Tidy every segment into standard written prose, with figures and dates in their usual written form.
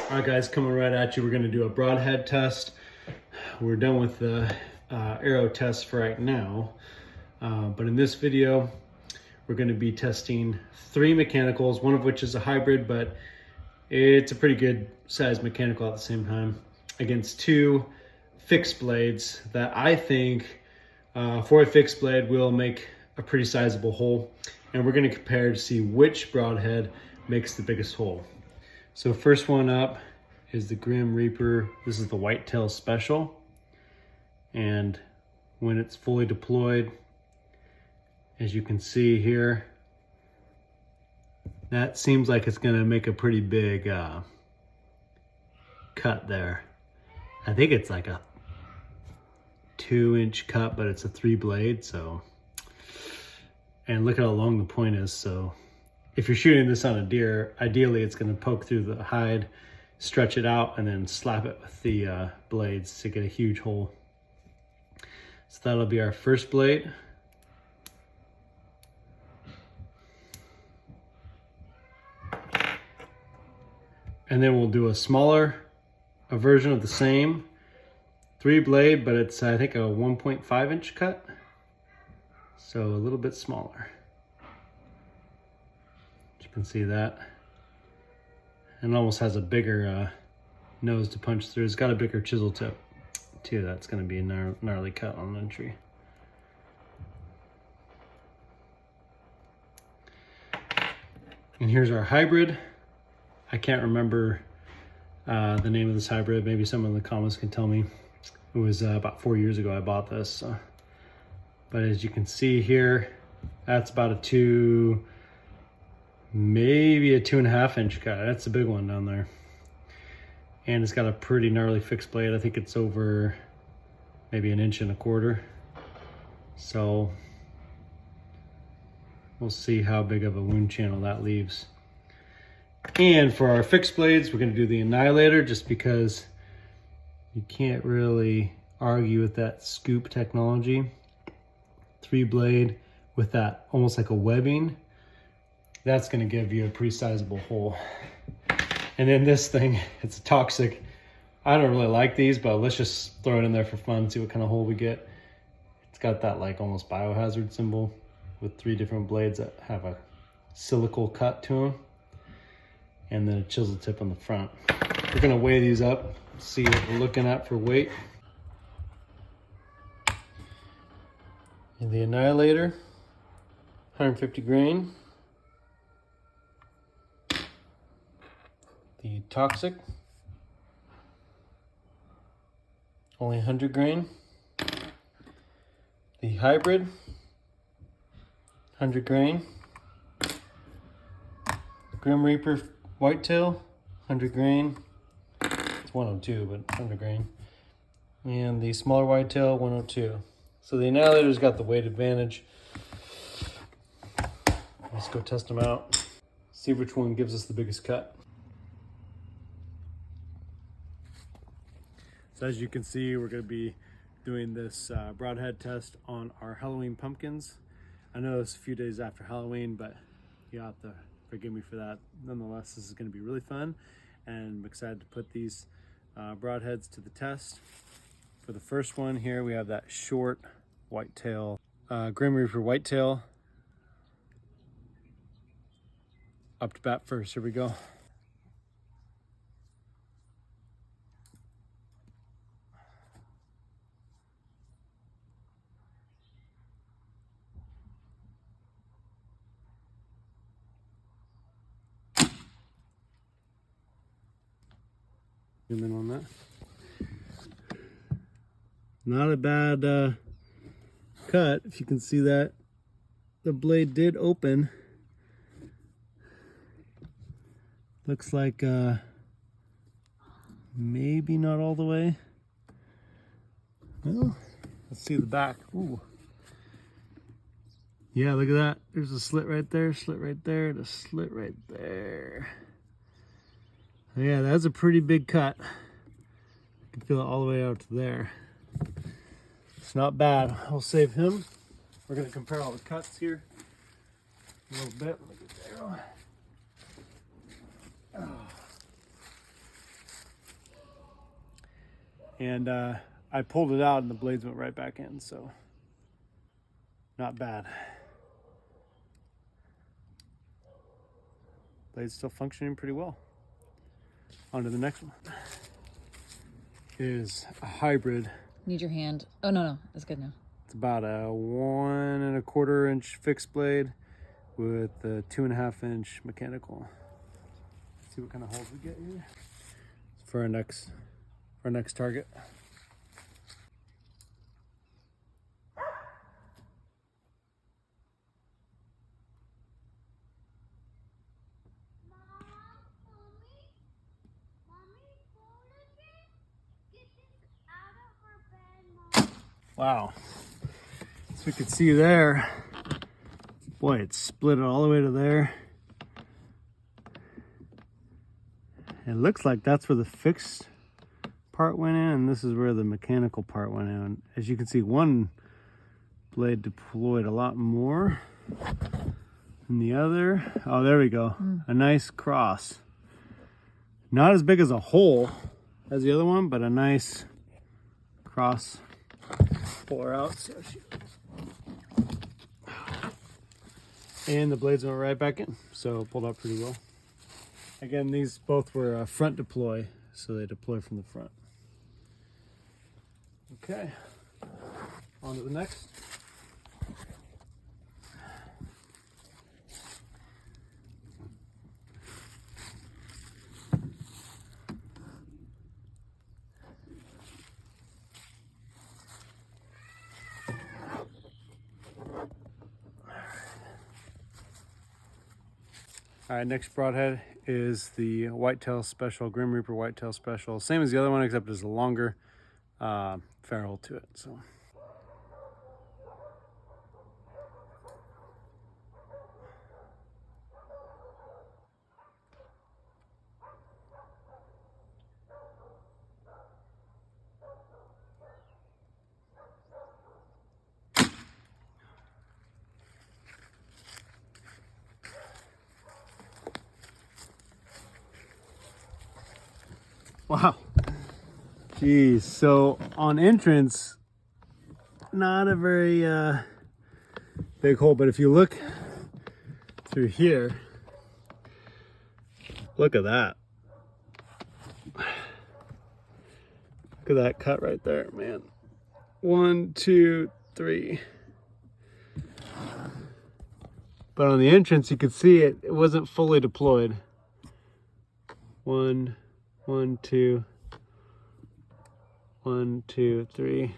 All right, guys, coming right at you. We're going to do a broadhead test. We're done with the arrow test for right now. But in this video, we're going to be testing 3 mechanicals, one of which is a hybrid, but it's a pretty good sized mechanical at the same time, against 2 fixed blades that I think for a fixed blade will make a pretty sizable hole. And we're going to compare to see which broadhead makes the biggest hole. So first one up is the Grim Reaper. This is the Whitetail Special. And when it's fully deployed, as you can see here, that seems like it's gonna make a pretty big cut there. I think it's like a 2-inch cut, but it's a 3 blade, so. And look at how long the point is, so. If you're shooting this on a deer, ideally it's going to poke through the hide, stretch it out, and then slap it with the blades to get a huge hole. So that'll be our first blade. And then we'll do a smaller version of the same 3 blade, but it's I think a 1.5 inch cut. So a little bit smaller. You can see that, and almost has a bigger nose to punch through. It's got a bigger chisel tip too. That's going to be a gnarly cut on entry. And here's our hybrid. I can't remember the name of this hybrid. Maybe someone in the comments can tell me. It was about 4 years ago I bought this. But as you can see here, that's about a maybe a 2.5 inch cut. That's a big one down there. And it's got a pretty gnarly fixed blade. I think it's over maybe 1.25 inches. So we'll see how big of a wound channel that leaves. And for our fixed blades, we're gonna do the Annihilator, just because you can't really argue with that scoop technology. 3 blade with that almost like a webbing. That's going to give you a pretty sizable hole. And then this thing, it's toxic. I don't really like these, but let's just throw it in there for fun, see what kind of hole we get. It's got that like almost biohazard symbol with 3 different blades that have a silical cut to them, and then a chisel tip on the front. We're going to weigh these up, see what we're looking at for weight. And the Annihilator, 150 grain. The Toxic, only 100 grain. The Hybrid, 100 grain. Grim Reaper Whitetail, 100 grain. It's 102, but 100 grain. And the smaller Whitetail, 102. So the Annihilator's got the weight advantage. Let's go test them out. See which one gives us the biggest cut. So as you can see, we're going to be doing this broadhead test on our Halloween pumpkins. I know it's a few days after Halloween, but you have to forgive me for that. Nonetheless, this is going to be really fun, and I'm excited to put these broadheads to the test. For the first one here, we have that short whitetail, Grim Reaper Whitetail. Up to bat first, here we go. Zoom in on that. Not a bad cut. If you can see that, the blade did open. Looks like maybe not all the way. Well, let's see the back. Ooh. Yeah, look at that. There's a slit right there, slit right there, and a slit right there. Yeah, that's a pretty big cut. You can feel it all the way out to there. It's not bad. I'll save him. We're going to compare all the cuts here a little bit. Look at there. And I pulled it out and the blades went right back in, so not bad. Blade's still functioning pretty well. On to the next one. Is a hybrid. Need your hand. Oh, no, that's good now. It's about a 1¼ inch fixed blade with a 2½ inch mechanical. Let's see what kind of holes we get here for our next target. Wow. So we could see there. Boy, it split it all the way to there. It looks like that's where the fixed part went in, and this is where the mechanical part went in. As you can see, one blade deployed a lot more than the other. Oh, there we go. A nice cross. Not as big as a hole as the other one, but a nice cross. Pull her out. So and the blades went right back in, so pulled out pretty well. Again, these both were front deploy, so they deploy from the front. Okay, on to the next. All right, next broadhead is the Whitetail Special, Grim Reaper Whitetail Special. Same as the other one, except it's a longer ferrule to it. So. Wow. Geez, so on entrance, not a very big hole, but if you look through here, look at that. Look at that cut right there, man. 1, 2, 3. But on the entrance, you could see it wasn't fully deployed. 1, 2, 1, 2, 3.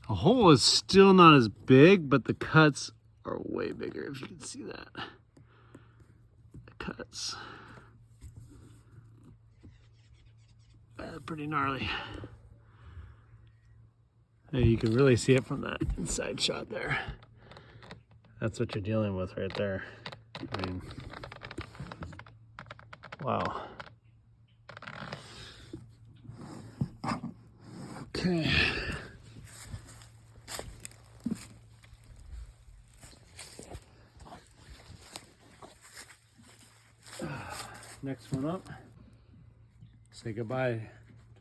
The hole is still not as big, but the cuts are way bigger, if you can see that. The cuts. Pretty gnarly. Hey, you can really see it from that inside shot there. That's what you're dealing with right there. I mean, wow. Okay. Next one up. Say goodbye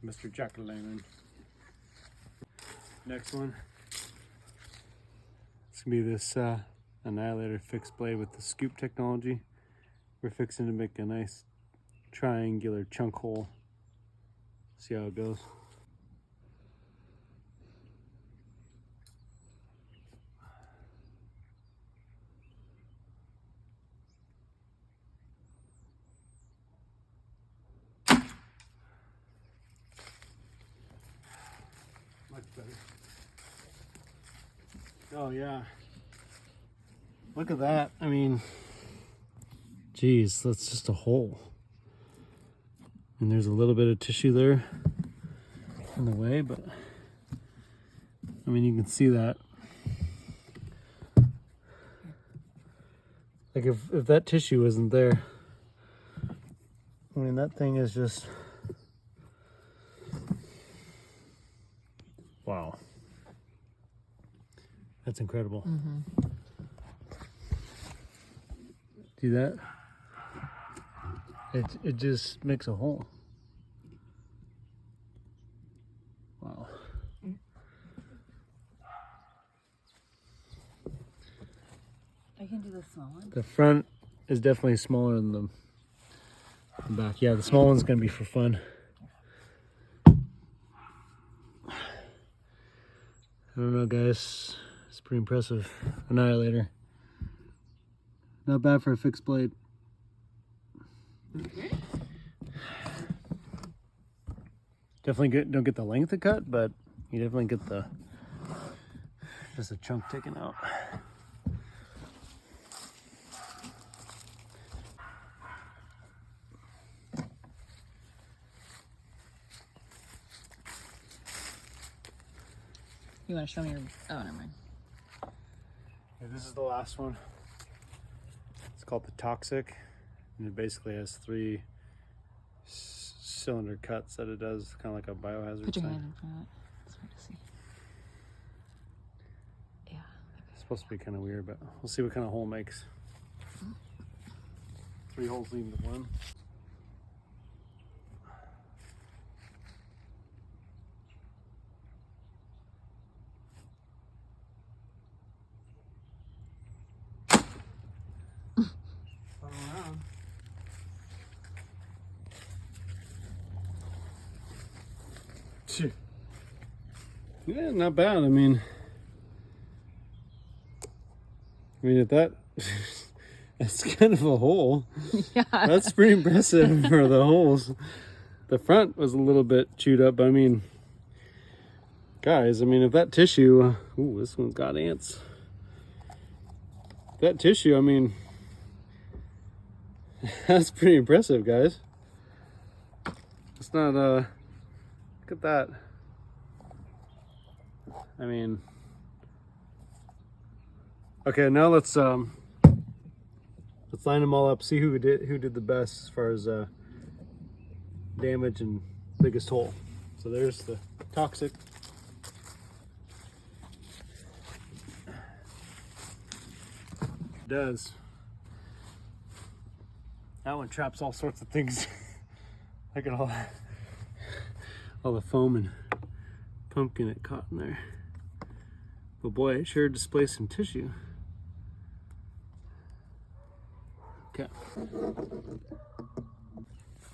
to Mr. Jack-o'-lantern. Next one. It's gonna be this Annihilator fixed blade with the scoop technology. We're fixing to make a nice triangular chunk hole. See how it goes. Much better. Oh yeah. Look at that. I mean, geez, that's just a hole. And there's a little bit of tissue there in the way, but I mean, you can see that. Like if that tissue isn't there, I mean, that thing is just, wow. That's incredible. See that? It just makes a hole. Wow. I can do the small one. The front is definitely smaller than the back. Yeah, the small one's gonna be for fun. I don't know, guys. It's pretty impressive. Annihilator. Not bad for a fixed blade. Definitely don't get the length of cut, but you definitely get the just a chunk taken out. You want to show me your? Oh, never mind. Okay, this is the last one. It's called the Toxic, and it basically has 3 cylinder cuts that it does, kind of like a biohazard. Put your sign. hand in front of it. It's hard to see. Yeah. It's supposed to be kind of weird, but we'll see what kind of hole it makes. 3 holes leading to 1. Yeah, not bad. I mean at that, that's kind of a hole. Yeah. That's pretty impressive for the holes. The front was a little bit chewed up, but I mean, guys, I mean, if that tissue, ooh, this one's got ants. That tissue, I mean, that's pretty impressive, guys. It's not, look at that. I mean, okay, now let's line them all up, see who did the best as far as damage and biggest hole. So there's the Toxic. It does. That one traps all sorts of things. Look at all the foam and pumpkin it caught in there. But boy, it sure displaced some tissue. Okay.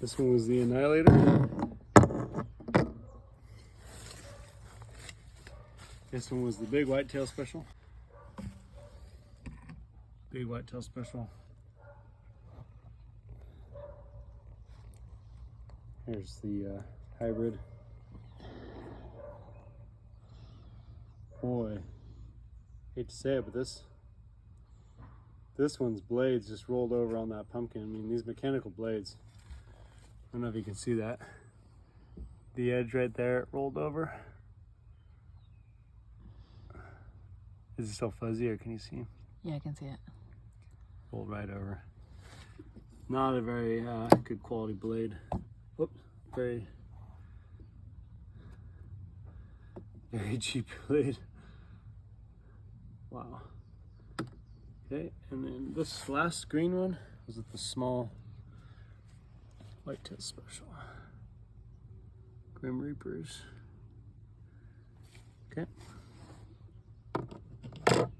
This one was the Annihilator. This one was the Big Whitetail Special. Big Whitetail Special. Here's the hybrid. Boy, hate to say it, but this one's blades just rolled over on that pumpkin. I mean, these mechanical blades, I don't know if you can see that. The edge right there, it rolled over. Is it still fuzzy, or can you see? Yeah, I can see it. Rolled right over. Not a very good quality blade. Whoops, very cheap blade. Wow. Okay, and then this last green one was with the small Whitetail Special. Grim Reapers. Okay. Let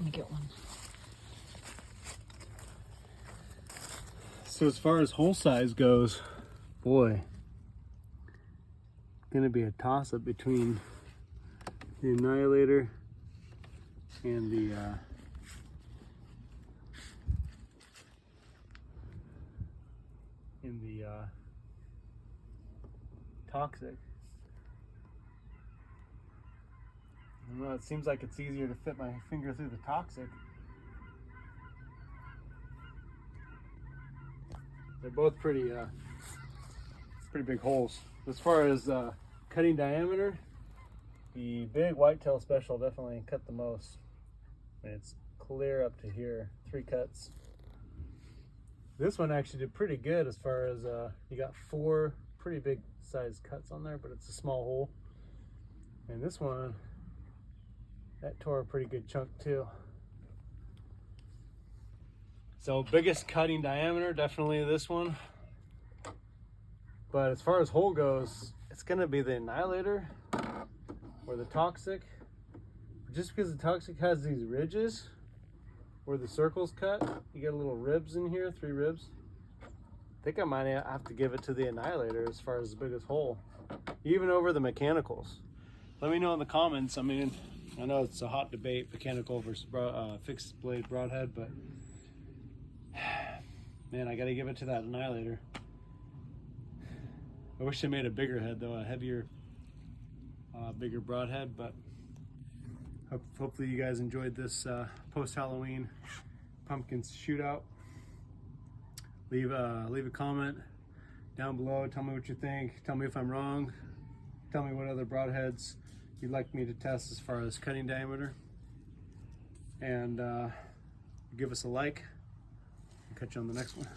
me get one. So as far as hole size goes, boy, gonna be a toss-up between the Annihilator and the Toxic. I don't know, it seems like it's easier to fit my finger through the Toxic. They're both pretty big holes. As far as cutting diameter, the Big Whitetail Special definitely cut the most. And it's clear up to here, 3 cuts. This one actually did pretty good as far as you got 4 pretty big sized cuts on there, but it's a small hole. And this one, that tore a pretty good chunk too. So biggest cutting diameter, definitely this one. But as far as hole goes, it's gonna be the Annihilator or the Toxic. Just because the Toxic has these ridges where the circle's cut, you get little ribs in here, 3 ribs. I think I might have to give it to the Annihilator as far as the biggest hole, even over the mechanicals. Let me know in the comments. I mean, I know it's a hot debate, mechanical versus fixed blade broadhead, but man, I gotta give it to that Annihilator. I wish they made a bigger head though, a heavier, bigger broadhead, but hopefully you guys enjoyed this post-Halloween pumpkins shootout. Leave a comment down below. Tell me what you think. Tell me if I'm wrong. Tell me what other broadheads you'd like me to test as far as cutting diameter. And give us a like. I'll catch you on the next one.